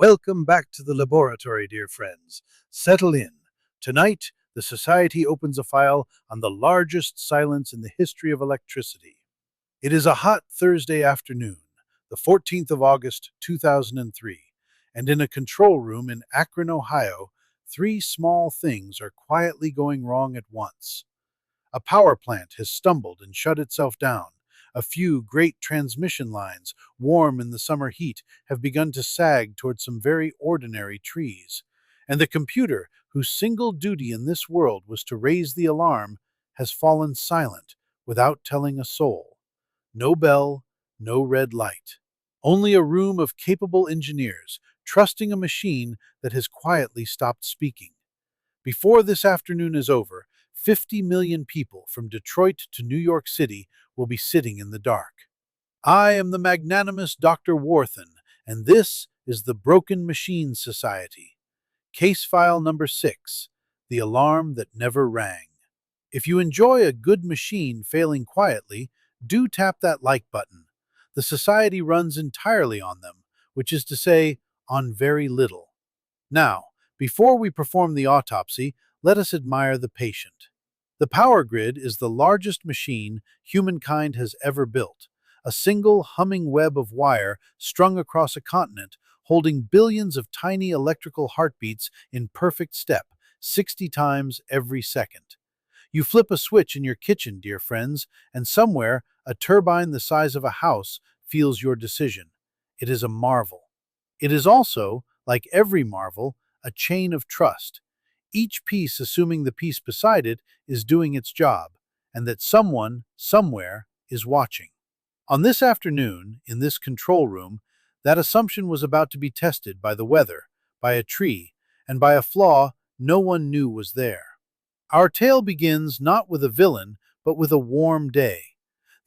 Welcome back to the laboratory, dear friends. Settle in. Tonight, the Society opens a file on the largest silence in the history of electricity. It is a hot Thursday afternoon, the 14th of August, 2003, and in a control room in Akron, Ohio, three small things are quietly going wrong at once. A power plant has stumbled and shut itself down. A few great transmission lines, warm in the summer heat, have begun to sag toward some very ordinary trees. And the computer, whose single duty in this world was to raise the alarm, has fallen silent without telling a soul. No bell, no red light. Only a room of capable engineers, trusting a machine that has quietly stopped speaking. Before this afternoon is over, 50 million people from Detroit to New York City will be sitting in the dark. I am the Magnanimous Doctor Warthan, and this is the Broken Machine Society. Case file number 6, The Alarm That Never Rang. If you enjoy a good machine failing quietly, do tap that like button. The Society runs entirely on them, which is to say, on very little. Now, before we perform the autopsy, let us admire the patient. The power grid is the largest machine humankind has ever built, a single humming web of wire strung across a continent, holding billions of tiny electrical heartbeats in perfect step, 60 times every second. You flip a switch in your kitchen, dear friends, and somewhere a turbine the size of a house feels your decision. It is a marvel. It is also, like every marvel, a chain of trust. Each piece assuming the piece beside it is doing its job, and that someone, somewhere, is watching. On this afternoon, in this control room, that assumption was about to be tested by the weather, by a tree, and by a flaw no one knew was there. Our tale begins not with a villain, but with a warm day.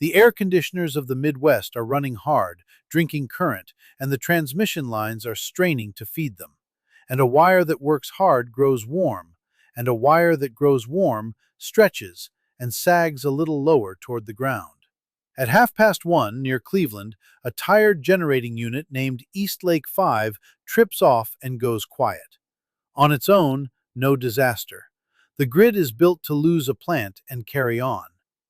The air conditioners of the Midwest are running hard, drinking current, and the transmission lines are straining to feed them. And a wire that works hard grows warm, and a wire that grows warm stretches and sags a little lower toward the ground. At 1:30 near Cleveland, a tired generating unit named Eastlake 5 trips off and goes quiet. On its own, no disaster. The grid is built to lose a plant and carry on.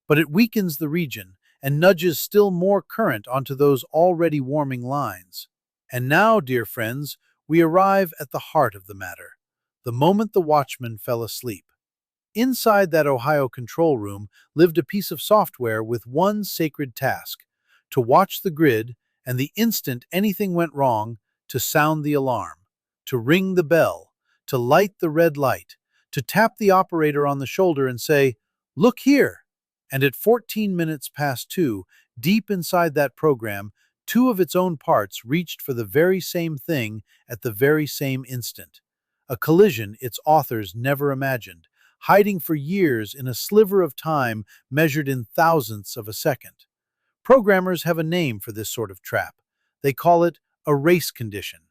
But it weakens the region and nudges still more current onto those already warming lines. And now, dear friends, we arrive at the heart of the matter, the moment the Watchman fell asleep. Inside that Ohio control room lived a piece of software with one sacred task: to watch the grid, and the instant anything went wrong, to sound the alarm, to ring the bell, to light the red light, to tap the operator on the shoulder and say, "Look here!" And at 14 minutes past 2, deep inside that program, two of its own parts reached for the very same thing at the very same instant. A collision its authors never imagined, hiding for years in a sliver of time measured in thousandths of a second. Programmers have a name for this sort of trap. They call it a race condition.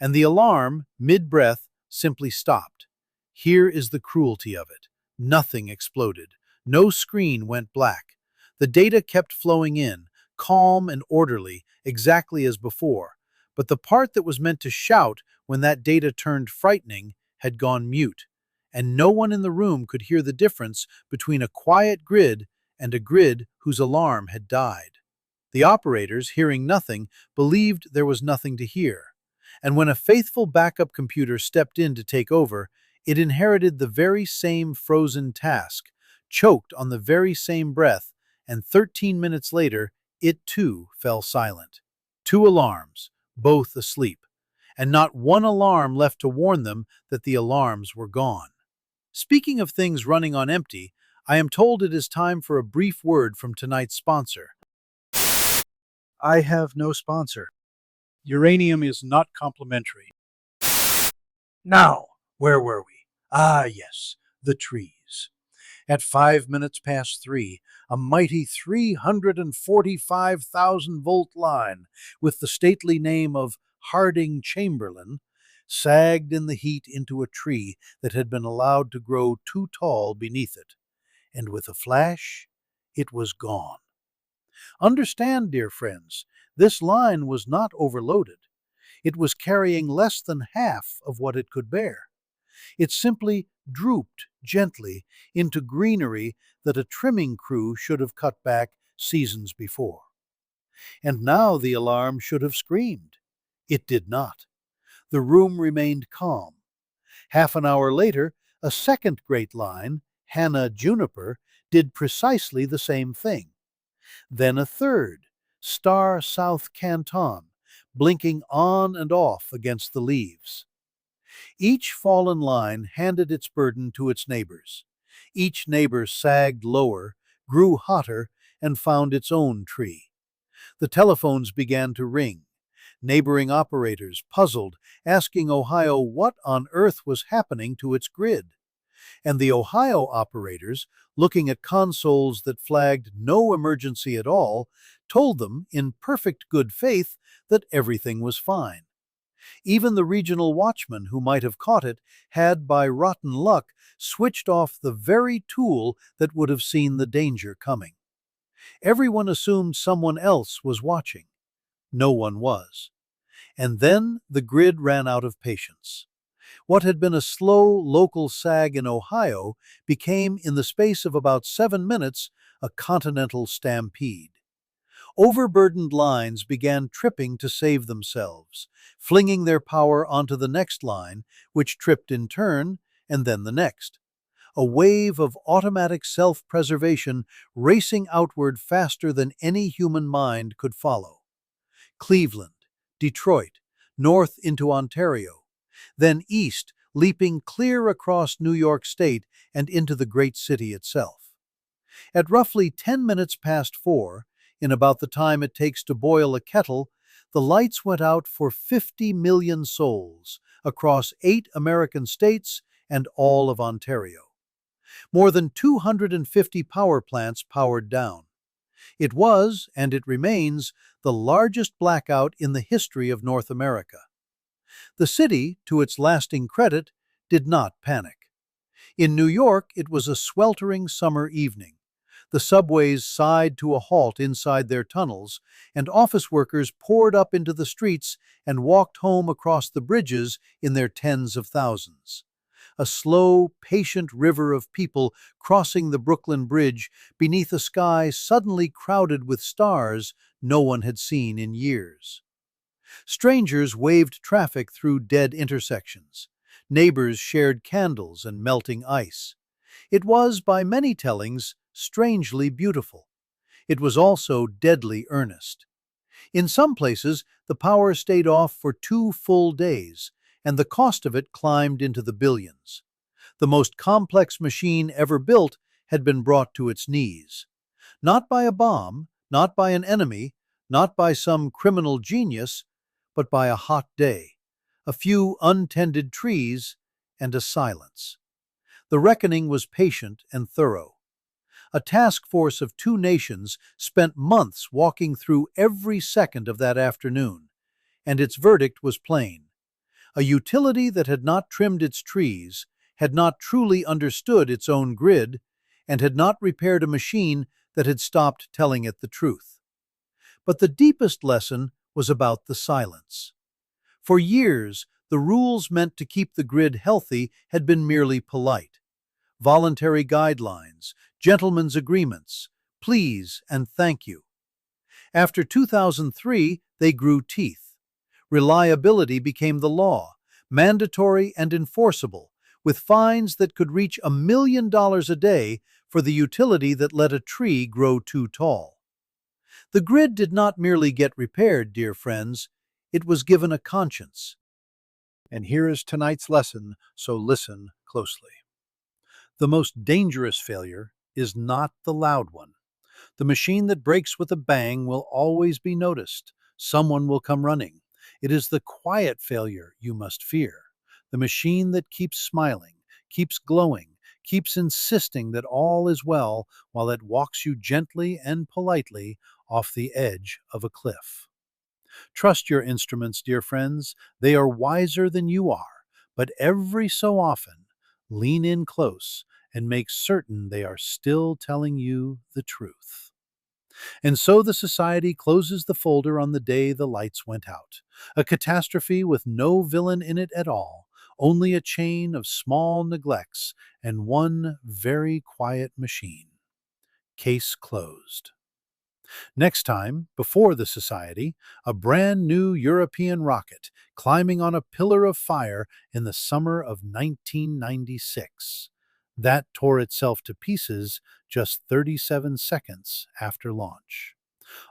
And the alarm, mid-breath, simply stopped. Here is the cruelty of it. Nothing exploded. No screen went black. The data kept flowing in, calm and orderly, exactly as before, but the part that was meant to shout when that data turned frightening had gone mute, and no one in the room could hear the difference between a quiet grid and a grid whose alarm had died. The operators, hearing nothing, believed there was nothing to hear, and when a faithful backup computer stepped in to take over, it inherited the very same frozen task, choked on the very same breath, and 13 minutes later, it too fell silent. Two alarms, both asleep, and not one alarm left to warn them that the alarms were gone. Speaking of things running on empty, I am told it is time for a brief word from tonight's sponsor. I have no sponsor. Uranium is not complimentary. Now, where were we? Ah, yes, the trees. At 5 minutes past 3, a mighty 345,000-volt line with the stately name of Harding Chamberlain sagged in the heat into a tree that had been allowed to grow too tall beneath it, and with a flash, it was gone. Understand, dear friends, this line was not overloaded. It was carrying less than half of what it could bear. It simply drooped gently into greenery that a trimming crew should have cut back seasons before. And now the alarm should have screamed. It did not. The room remained calm. Half an hour later, a second great line, Hannah Juniper, did precisely the same thing. Then a third, Star South Canton, blinking on and off against the leaves. Each fallen line handed its burden to its neighbors. Each neighbor sagged lower, grew hotter, and found its own tree. The telephones began to ring. Neighboring operators, puzzled, asking Ohio what on earth was happening to its grid. And the Ohio operators, looking at consoles that flagged no emergency at all, told them, in perfect good faith, that everything was fine. Even the regional watchman who might have caught it had, by rotten luck, switched off the very tool that would have seen the danger coming. Everyone assumed someone else was watching. No one was. And then the grid ran out of patience. What had been a slow local sag in Ohio became, in the space of about 7 minutes, a continental stampede. Overburdened lines began tripping to save themselves, flinging their power onto the next line, which tripped in turn, and then the next. A wave of automatic self-preservation racing outward faster than any human mind could follow. Cleveland, Detroit, north into Ontario, then east, leaping clear across New York State and into the great city itself. At roughly 10 minutes past 4, in about the time it takes to boil a kettle, the lights went out for 50 million souls across 8 American states and all of Ontario. More than 250 power plants powered down. It was, and it remains, the largest blackout in the history of North America. The city, to its lasting credit, did not panic. In New York, it was a sweltering summer evening. The subways sighed to a halt inside their tunnels, and office workers poured up into the streets and walked home across the bridges in their tens of thousands. A slow, patient river of people crossing the Brooklyn Bridge beneath a sky suddenly crowded with stars no one had seen in years. Strangers waved traffic through dead intersections. Neighbors shared candles and melting ice. It was, by many tellings, strangely beautiful. It was also deadly earnest. In some places, the power stayed off for 2 full days, and the cost of it climbed into the billions. The most complex machine ever built had been brought to its knees. Not by a bomb, not by an enemy, not by some criminal genius, but by a hot day, a few untended trees, and a silence. The reckoning was patient and thorough. A task force of 2 nations spent months walking through every second of that afternoon, and its verdict was plain. A utility that had not trimmed its trees, had not truly understood its own grid, and had not repaired a machine that had stopped telling it the truth. But the deepest lesson was about the silence. For years, the rules meant to keep the grid healthy had been merely polite. Voluntary guidelines, gentlemen's agreements, please and thank you. After 2003, they grew teeth. Reliability became the law, mandatory and enforceable, with fines that could reach $1 million a day for the utility that let a tree grow too tall. The grid did not merely get repaired, dear friends, it was given a conscience. And here is tonight's lesson, so listen closely. The most dangerous failure is not the loud one. The machine that breaks with a bang will always be noticed. Someone will come running. It is the quiet failure you must fear. The machine that keeps smiling, keeps glowing, keeps insisting that all is well while it walks you gently and politely off the edge of a cliff. Trust your instruments, dear friends. They are wiser than you are, but every so often, lean in close and make certain they are still telling you the truth. And so the Society closes the folder on the day the lights went out. A catastrophe with no villain in it at all, only a chain of small neglects and one very quiet machine. Case closed. Next time, before the Society, a brand new European rocket climbing on a pillar of fire in the summer of 1996. That tore itself to pieces just 37 seconds after launch.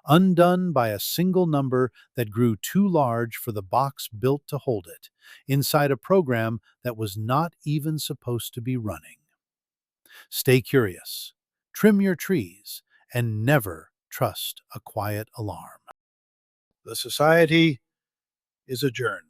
Undone by a single number that grew too large for the box built to hold it, inside a program that was not even supposed to be running. Stay curious, trim your trees, and never trust a quiet alarm. The Society is adjourned.